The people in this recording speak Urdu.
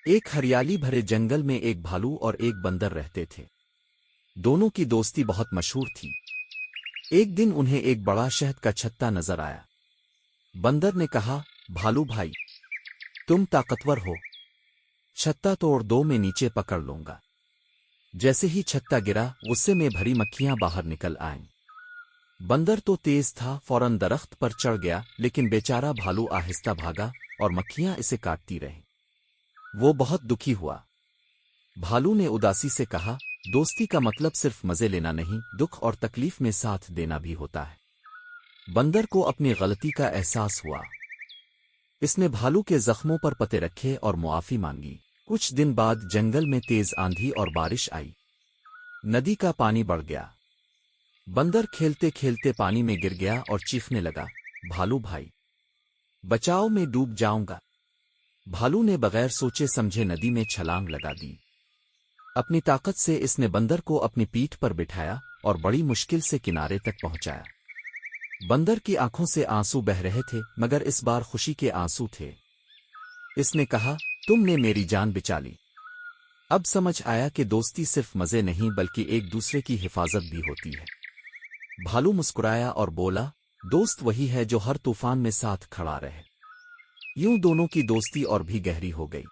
ایک ہریالی بھرے جنگل میں ایک بھالو اور ایک بندر رہتے تھے۔ دونوں کی دوستی بہت مشہور تھی۔ ایک دن انہیں ایک بڑا شہد کا چھتا نظر آیا۔ بندر نے کہا، بھالو بھائی، تم طاقتور ہو، چھتا توڑ دو، میں نیچے پکڑ لوں گا۔ جیسے ہی چھتا گرا، غصے میں بھری مکھیاں باہر نکل آئیں۔ بندر تو تیز تھا، فوراً درخت پر چڑھ گیا، لیکن بیچارہ بھالو آہستہ بھاگا اور مکھیاں اسے کاٹتی رہیں۔ وہ بہت دکھی ہوا۔ بھالو نے اداسی سے کہا، دوستی کا مطلب صرف مزے لینا نہیں، دکھ اور تکلیف میں ساتھ دینا بھی ہوتا ہے۔ بندر کو اپنی غلطی کا احساس ہوا۔ اس نے بھالو کے زخموں پر پتے رکھے اور معافی مانگی۔ کچھ دن بعد جنگل میں تیز آندھی اور بارش آئی۔ ندی کا پانی بڑھ گیا۔ بندر کھیلتے کھیلتے پانی میں گر گیا اور چیخنے لگا، بھالو بھائی، بچاؤ، میں ڈوب جاؤں گا۔ بھالو نے بغیر سوچے سمجھے ندی میں چھلانگ لگا دی۔ اپنی طاقت سے اس نے بندر کو اپنی پیٹھ پر بٹھایا اور بڑی مشکل سے کنارے تک پہنچایا۔ بندر کی آنکھوں سے آنسو بہہ رہے تھے، مگر اس بار خوشی کے آنسو تھے۔ اس نے کہا، تم نے میری جان بچا لی۔ اب سمجھ آیا کہ دوستی صرف مزے نہیں بلکہ ایک دوسرے کی حفاظت بھی ہوتی ہے۔ بھالو مسکرایا اور بولا، دوست وہی ہے جو ہر طوفان میں ساتھ کھڑا رہے۔ یوں دونوں کی دوستی اور بھی گہری ہو گئی۔